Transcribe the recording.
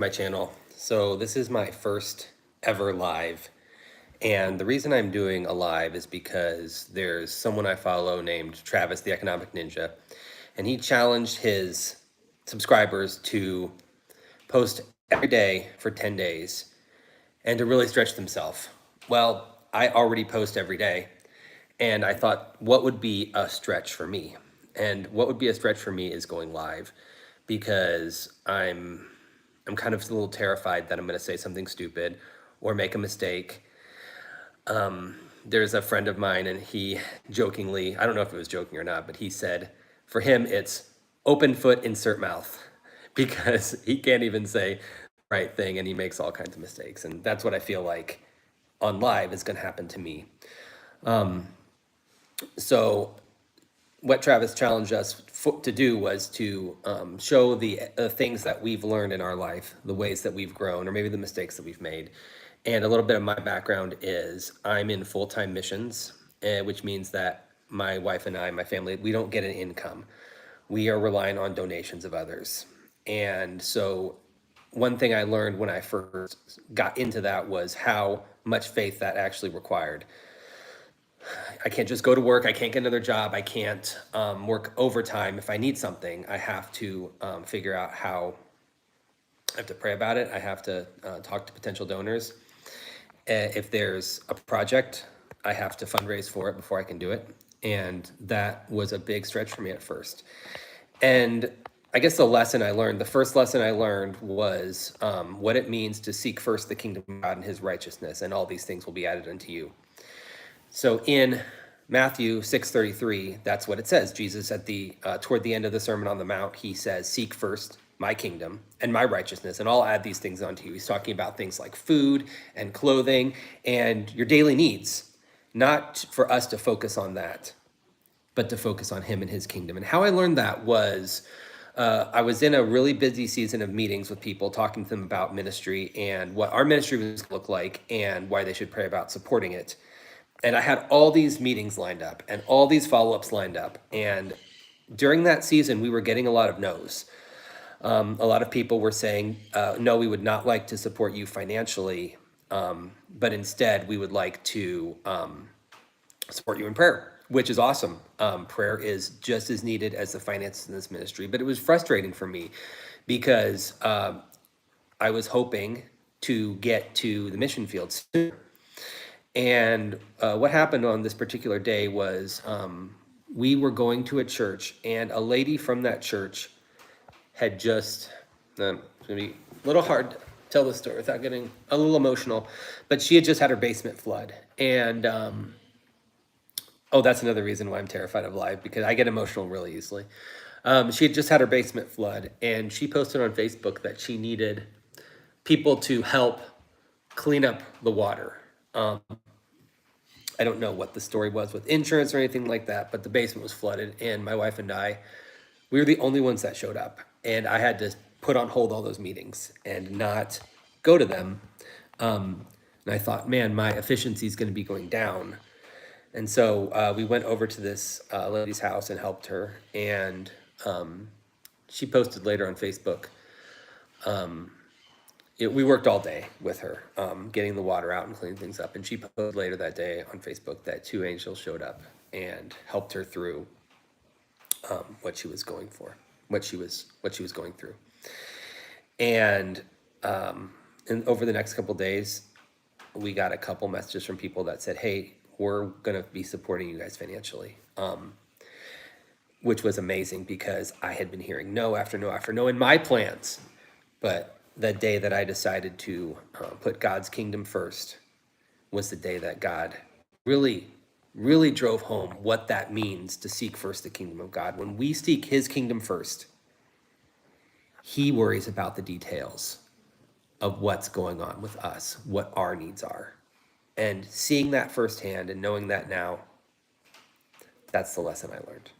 my channel. So this is my first ever live. And the reason I'm doing a live is because there's someone I follow named Travis, the Economic Ninja, and he challenged his subscribers to post every day for 10 days and to really stretch themselves. Well, I already post every day, and I thought, what would be a stretch for me? And what would be a stretch for me is going live, because I'm kind of a little terrified that I'm going to say something stupid or make a mistake. There's a friend of mine, and he jokingly, I don't know if it was joking or not, but he said for him it's open foot, insert mouth, because he can't even say the right thing and he makes all kinds of mistakes. And that's what I feel like on live is going to happen to me. So what Travis challenged us to do was to show the things that we've learned in our life, the ways that we've grown, or maybe the mistakes that we've made. And a little bit of my background is I'm in full-time missions, which means that my wife and I, my family, we don't get an income. We are relying on donations of others. And so one thing I learned when I first got into that was how much faith that actually required. I can't just go to work. I can't get another job. I can't work overtime. If I need something, I have to figure out how. I have to pray about it. I have to talk to potential donors. If there's a project, I have to fundraise for it before I can do it. And that was a big stretch for me at first. And I guess the first lesson I learned was what it means to seek first the kingdom of God and his righteousness, and all these things will be added unto you. So in Matthew 6:33, that's what it says. Jesus at toward the end of the Sermon on the Mount, he says, "Seek first my kingdom and my righteousness, and I'll add these things onto you." He's talking about things like food and clothing and your daily needs, not for us to focus on that, but to focus on him and his kingdom. And how I learned that was I was in a really busy season of meetings with people, talking to them about ministry and what our ministry was going to look like and why they should pray about supporting it. And I had all these meetings lined up and all these follow-ups lined up. And during that season, we were getting a lot of no's. A lot of people were saying, no, we would not like to support you financially, but instead we would like to support you in prayer, which is awesome. Prayer is just as needed as the finances in this ministry. But it was frustrating for me because I was hoping to get to the mission field sooner. And what happened on this particular day was we were going to a church, and a lady from that church had just, it's going to be a little hard to tell this story without getting a little emotional, but she had just had her basement flood. And, oh, that's another reason why I'm terrified of live, because I get emotional really easily. She had just had her basement flood, and she posted on Facebook that she needed people to help clean up the water. I don't know what the story was with insurance or anything like that, but the basement was flooded, and my wife and I, we were the only ones that showed up, and I had to put on hold all those meetings and not go to them. And I thought, man, my efficiency is going to be going down. And so we went over to this lady's house and helped her, and she posted later on Facebook. We worked all day with her, getting the water out and cleaning things up. And she posted later that day on Facebook that 2 angels showed up and helped her through what she was going through. And over the next couple of days, we got a couple messages from people that said, "Hey, we're going to be supporting you guys financially," which was amazing because I had been hearing no after no after no in my plans. But the day that I decided to put God's kingdom first was the day that God really, really drove home what that means to seek first the kingdom of God. When we seek his kingdom first, he worries about the details of what's going on with us, what our needs are. And seeing that firsthand and knowing that now, that's the lesson I learned.